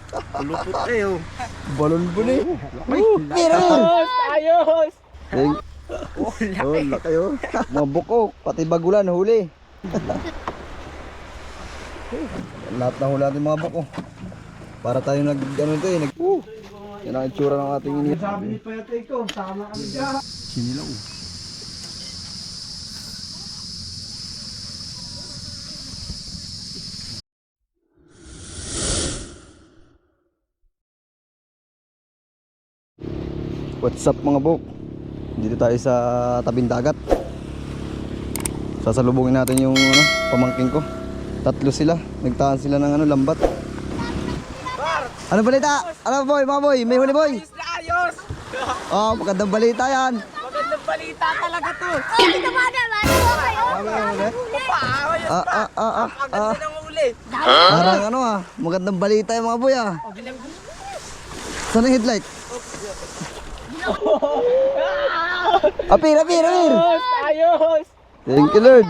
Kulupot kayo. Balon po ni. Ayos! Ayos! Oh, laki oh. Mga buko, pati bagulan huli. Lahat na huli natin mga buko. Para tayo nag ano ito eh. Yan ang itsura ng ating ini. Sabi ni Payate ko, sama kami dyan. Sinilaw. What's up mga bok? Dito tayo sa tabing dagat. Sasalubungin natin yung pamangking ko. Tatlo sila, nagtaan sila ng lambat. Ano balita? Ano boy, mga boy? May huli boy? Ayos! Oh, magandang balita yan. Magandang balita talaga to. Ito ba naman? Agad ng uli. Parang magandang balita yung mga boy Saan ang headlight? Apir! Ayos! Ayos! Thank you Lord.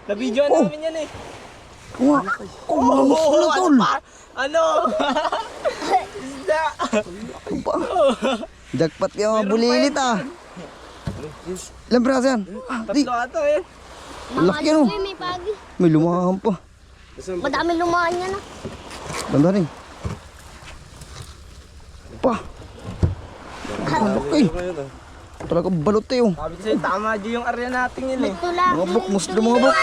Na-videoan namin yan eh. Kumamos na tol. Ano? Isda! Jackpot yung mga bulilit Ilang piraso yan? Di, Tatlo ato eh. laki no. May pagi. May lumahan pa. Madami lumaan yan ah. Ganda rin. Pa. Laki. Talagang balot Sabi ko sa'yo, tama dyan yung area natin yun eh. Ito lang. Mga buk, muslo mga buk.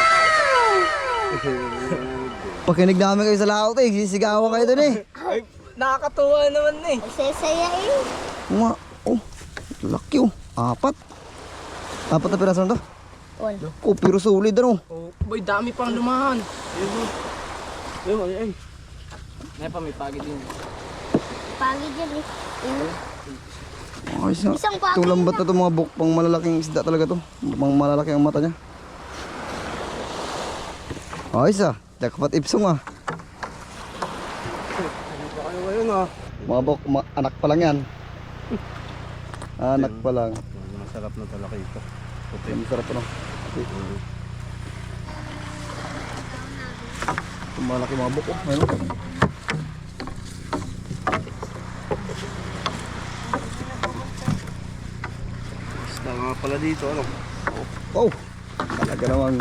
Pakinig namin kayo sa laot sisigawan kayo dun Ay, nakakatuwa naman eh. Sesaya eh. Mga, laki Apat na piraso na to. Wala. Pero solid Oh, boy, dami pang lumahan. Ay. May pagi din. Pagi dyan eh. Ayos na. Isang pagi Itong lambat na to mga buk, pang malalaking isda talaga to. Pang malalaki ang mata niya. Ayos jackpot ipsong Mga buk, anak pa lang yan. Anak pa lang. Masarap na talaki ito. Masarap Itong malaki mga buk mayroon. Isda nga pala dito, ano? Oh, talaga namang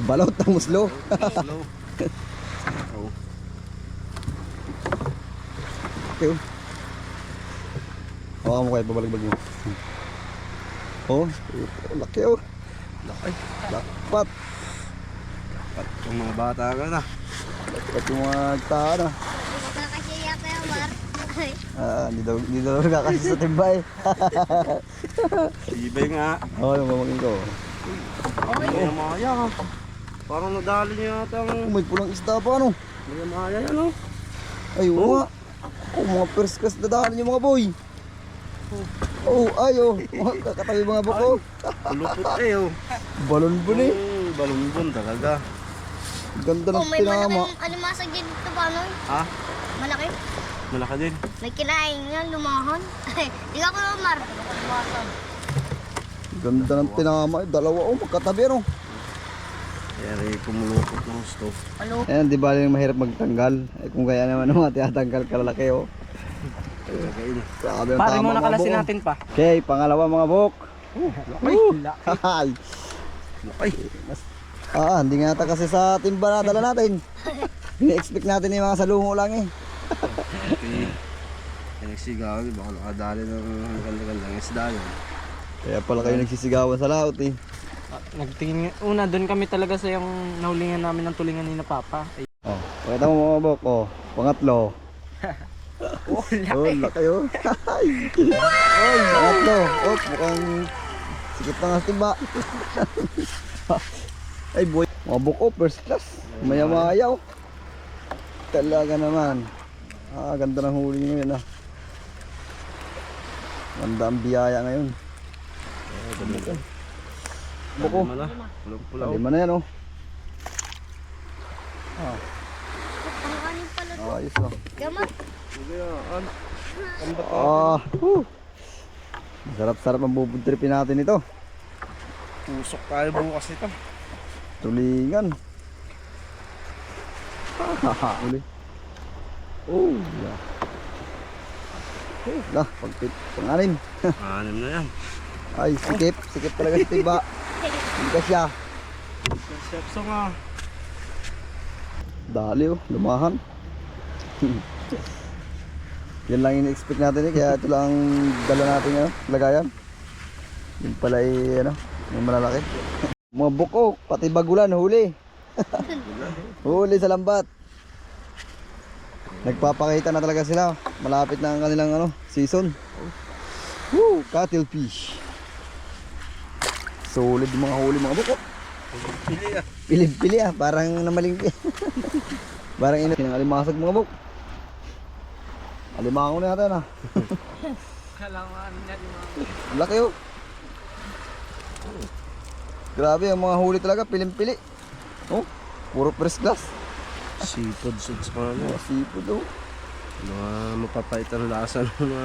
balot ng muslo. Hello. Okay. Hawakan mo kayo, babaligbag mo. Laki Laki. Lakpat. Yung mga bata ka na. Lakpat yung mga agtaan Nakakasiya pa yung Mar. Hindi daw nakakasya sa timbay. Ibay nga. Yung mamangin ko. May maya ka. Parang nadali niya yata ang May pulang isda pa may maya yan, oh. Ay, nga. Mga first class dadaan yung mga boy. Kakatabi mga buko. Kulupot kayo. Balon po ni. Balunbon talaga. Ganda ng May pinama. malaking alimasag dyan dito ba no? Ha? Malaki. Malaki din. May kinain nga lumahan. Di ka ko Mar. Ganda ng pinama. Dalawa magkatabi Kaya kumulupot ng gusto. Ayan, di ba yung mahirap magtanggal? Kung kaya naman tinatanggal kalalaki Grabe ang Pare tama muna mga kalasin buk. natin pa. Okay, pangalawa mga buk. Laki. Laki. Hindi nga ata kasi sa timba na dala natin. Ini-expect natin yung mga salungo lang Kaya nagsigaw, baka nakadali ng ganda-gandang isda yun. Kaya pala kayo nagsisigawan sa laot Nagtingin una doon kami talaga sa yung nahulingan namin ng tulingan ni na Papa. Pakita mo mga buk. Pangatlo. Laki Pangatlo. Mukhang sikip na nga timba. Ay boy. Mga buk first class. Maya-maya Talaga naman. Ganda ng huli nyo yun Ganda ang biyaya ngayon. Buko. Lima na yan Ang anin pala to. Ayos Gamot. Sarap-sarap ang bubudripin natin ito. Pusok tayo bukas ito. Tulingan. Uli. Oh, yeah. Lah, pang-anim. Anim na yan. Ay, sikip talaga si Tiba. Hindi ka siya. Sepso nga. Dali oh, lumahan. Yan lang in-expect natin kaya ito lang dala natin lagayan. Yung pala yung malalaki. Mga buko, pati bagulan, huli. Huli sa lambat. Nagpapakita na talaga sila. Malapit na ang kanilang season. Woo, cuttlefish. Solid yung mga huli mga buko. Pilip-pili parang namalingki. Parang alimasag mga buk. Alimango na natin Kailangan niya Laki oh. Grabe ang mga huli talaga, pilim-pili. Oh, puro first class. Seafood suits pa nga. Mga seafood oh. Mga mapapait ang lasa ng mga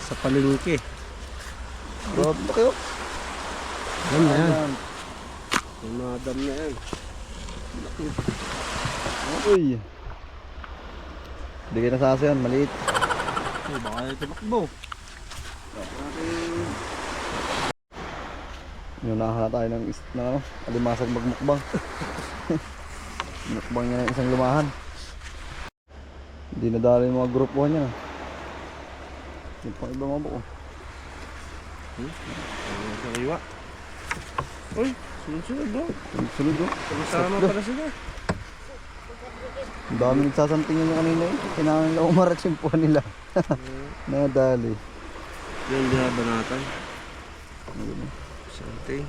sa palengke. Grabe laki oh. Yan na yan. Yung mga dam na yan. Uy. Hindi kayo nasasa yan, maliit. Oh, baka ito makbo. Inunahan na tayo ng alimasag magmukbang. Mukbang niya ng isang lumahan. Hindi nadala yung mga grupuhan niya. Yung pang iba mga buko. Sariwa. Uy, sunod-sunod do. Sunod oh. Sama pala sila. Ang dami nagsasantingan niya kanina eh. Kailangan nila umarat yung puwan nila. Nadali. Yan din banatan. Something.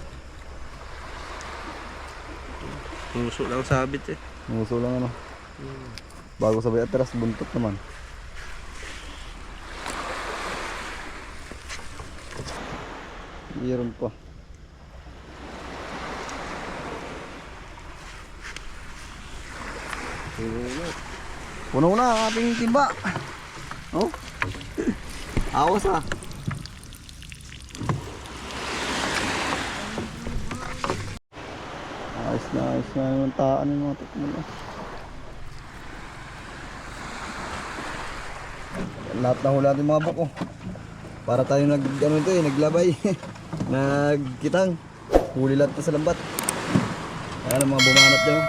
Puso lang sabit eh. Nguso lang bago sabay atras, buntot naman. Meron pa. Puno na ang ating timba. Oh. Awas ayos na yung taan yung mga tikman. Lahat na hula natin mga buko. Para tayo naglabay. Nagkitang. Huli lahat na sa lambat. Ayan ang mga bumanat dyan.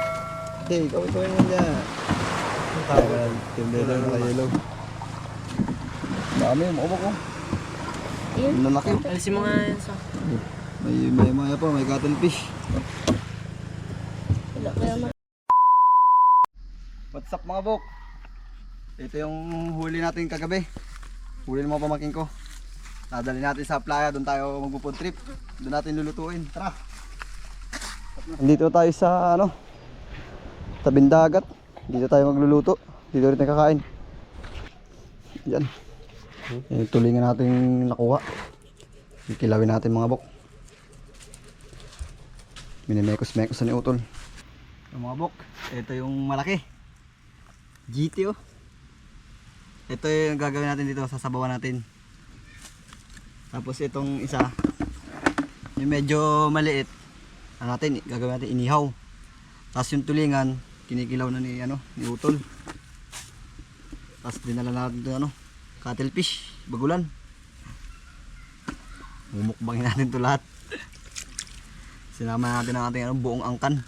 Okay, ikaw yun dyan. Tindera na yellow. Dami yung mga buko. Lalaki. Alisin mo nga yan sa... May maya pa, may cuttlefish. What's up mga buk? Ito yung huli natin kagabi. Huli ng mga pamangkin ko. Nadali natin sa playa, doon tayo magpo-food trip. Doon natin lulutuin. Tara. Dito tayo sa tabing dagat. Dito tayo magluluto. Dito rin tayo kakain. Yan. Yung tulingan natin nakuha. Kilawin natin mga buk. Minimekos-mekos ni utol. Yung mga buk, ito yung malaki. GT oh. Ito yung gagawin natin dito, sasabawan natin. Tapos itong isa, yung medyo maliit, gagawin natin inihaw. Tapos yung tulingan, kinikilaw na ni utol. Tapos dinala natin ito cuttlefish, bagulan. Mumukbangin natin ito lahat. Sinama natin ang ating buong angkan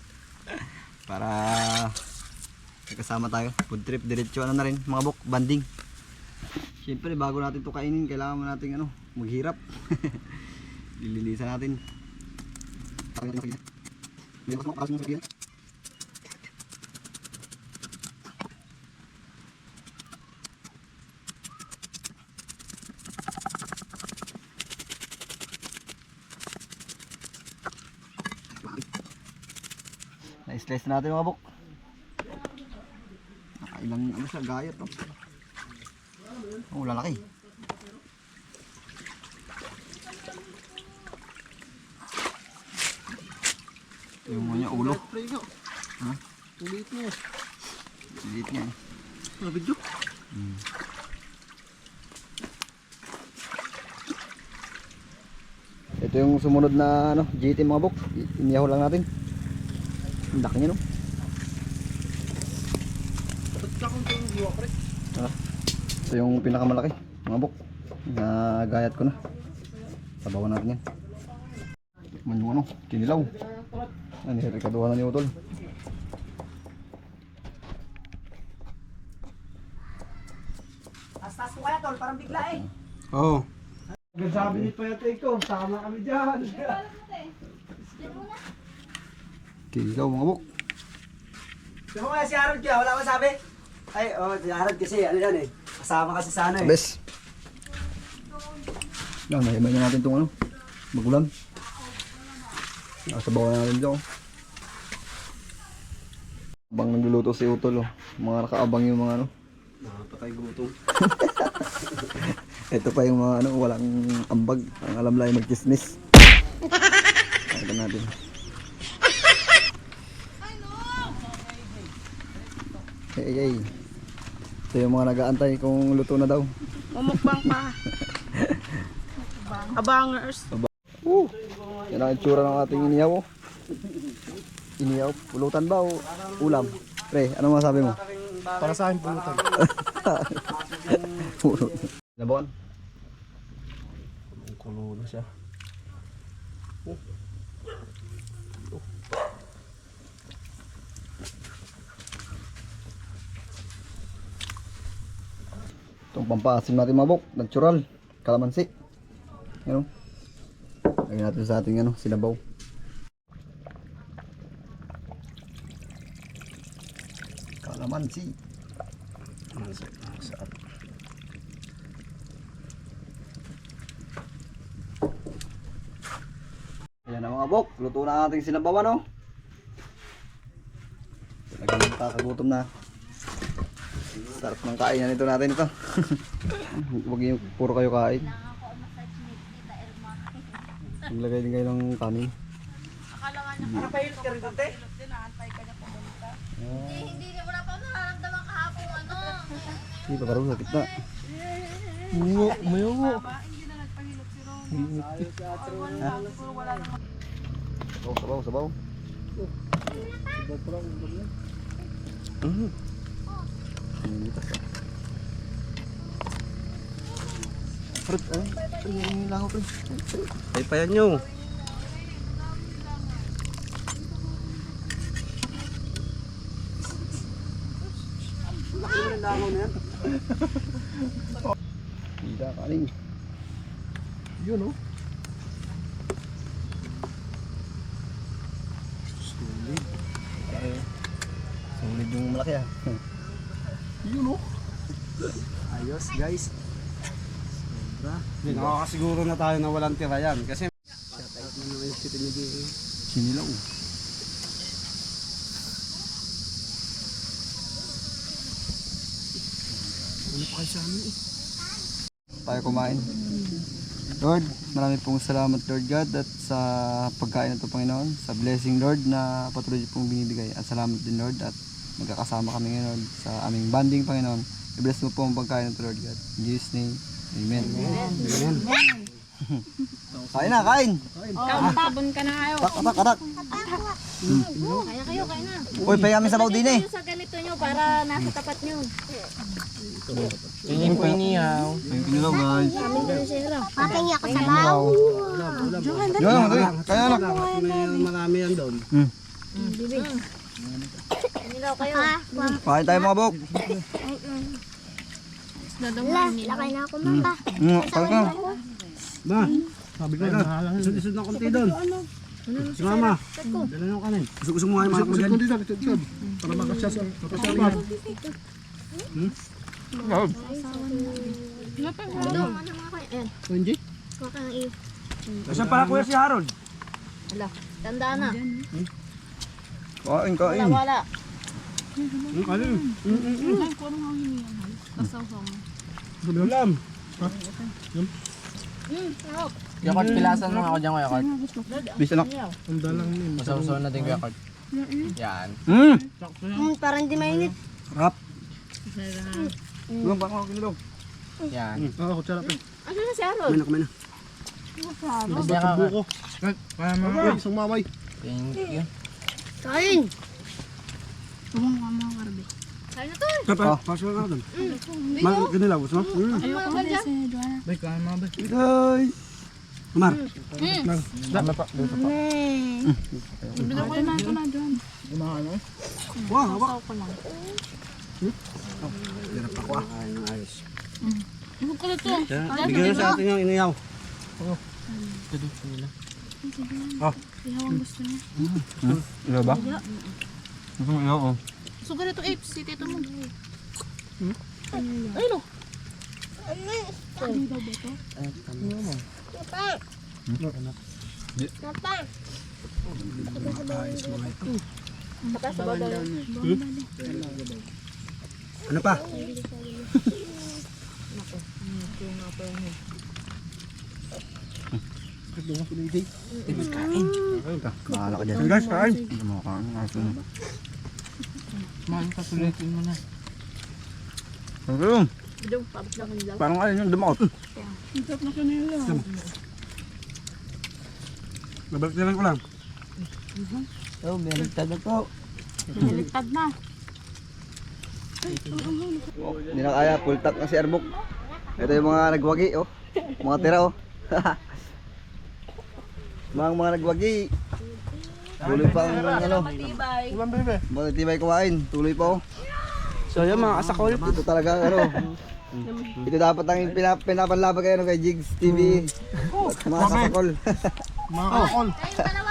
para kasama tayo. Food trip, diretso na rin mga buk, banding. Siyempre bago natin ito kainin, kailangan mo natin maghirap. Lilinisan natin. Na-slice natin mga buk. Nakailang siya, gayat oh. Oh, lalaki. Yung mga ulo. Ha? Ulit niya. Ulit niya. Nabidyo. Ito yung sumunod na GT mga buk. Iniyaw lang natin. Ang laki niya no. Ba't ka kung Ito yung pinakamalaki, mga bok. Nagayat ko na. Sabawan natin yan. Man yung ano, kinilaw. Ano, nirikaduhan na ni Utol. Astas ko kaya tol, parang bigla eh. Oo. Sabi ni Payate ko, sama kami dyan. Kinilaw, mga bok. Diba kaya si Harold kaya, wala akong sabi? Ay, si Harold kasi, ano yan eh. Kasama kasi sana eh. Bes. Yan, mahimay na natin itong ano, magulan. Sabawan natin dyan. Abang nagluluto si Utol, oh. Mga nakaabang yung mga ano. Nakapatay gutom. Ito pa yung mga ano, walang ambag. Ang alam lang yung magchismis. Ito natin. Hey. Ito yung mga nag-aantay kung luto na daw. Mumukbang pa. Abangers. Yan ang itsura ng ating inihaw. Oh. Inihaw, pulutan ba o ulam? Pre, ano masabi mo? Para sa akin pulutan. Labuan. Kulo na siya. Itong pampasim natin mabok, natural, kalamansi. Ano? Lagyan natin sa ating ano, sinabaw. Kalamansi. Ayan na mga bok, luto na ang ating sinabawan, no? Talagang kakagutom na. Sarap ng kainan ito natin ito. Huwag yung puro kayo kain. Maglagay din kayo ng kanin. Ano pa yun ka rin dati? Hindi wala pa nararamdaman kahapon ano. Hindi pa parang sakit na. Sabaw. Fruit, yung langaw, pre. Ay pa yan nyo. Hindi kanin. Yun, oh. Sulit yung malaki, ah. Yun, oh. Ayos guys. Hindi, nakakasiguro na tayo na walang tira yan. Kasi Sinilaw. Tayo kumain. Lord, marami pong salamat Lord God at sa pagkain na ito Panginoon, sa blessing Lord na patuloy pong binibigay, at salamat din Lord at magkakasama kami ngayon sa aming banding Panginoon. I-bless mo po ang pagkain na ito Lord God. In Jesus name, Amen. Kain na, kain! Tabon ka na kayo. Atak! Kaya kayo, kaya na. Uy, pahinga kami sa baw din eh. Kayo sa ganito nyo para nasa tapat nyo. Yun po inihaw. Thank you daw guys. Patingi ako sa baw. Yun lang, kaya lang. marami yan doon. Nilaw kayo. Kain tayo mga bok. Lakay na ako mamba. Kain ka. Ma, sabi ko na, isod-isod na konti doon. Si Mama, dala nyo kanin. Gusto mo nga yung mga dyan. Para makasya sa kapasyapan. Ayan. Kuha ka ng iyo. Kasi pala kuya si Harold. Ala, tandaan na. Kain. Wala. Kanin. Ulam. Yakart, pilasan mo ako dyan kuya Kart. Bisa na. Ang dalang yun. Masaw-saw natin kuya Kart. Yan. Parang di mainit. Rap. Yung baka ako kinilaw. Yan. Oo, kutsara pa. Ano na si Harold? Kumain na. Basta ka. Buko. Ay, isang mamay. Thank you. Kain. Kaya na to. Kapag, pasok na natin. Ganila, gusto mo? Ayoko na dyan. Bay, kain mo, bay. Ay! Umar. Dami pa. Dito pa. Bigyan ko na ito na dyan. Wow, hawak. Ako lang. Hirap ako ah. Ayos. Huwag ko na to. Bigyan sa atin yung iniyaw. Ihaw ang gusto niya. Ilo ba? Gusto mo ilo, oh. So ganito apes, si tito mo. Ano pa? Bahala ka dyan. Sige guys, kain. Hindi mo kain. Ayos mo. Kumain ka, sulitin mo na. Ayun. Bidong, pabot lang nila. Parang ayun yung dumaot. Ang sarap na kanila. Babalik na lang ko lang. Oh, may nagtad na to. Biniligtad na. Hindi na kaya, full tap na si Arbok. Ito yung mga nagwagi, oh. Mga tira, oh. mga nagwagi. Tuloy pa ang ano. Matitibay kumain. Tuloy pa, oh. So yun mga kasakol. Ito talaga, ano. Ito dapat ang pinapanlaban kayo no, kay Jigs TV. Mga kasakol. Mga kakol. Ay, dalawa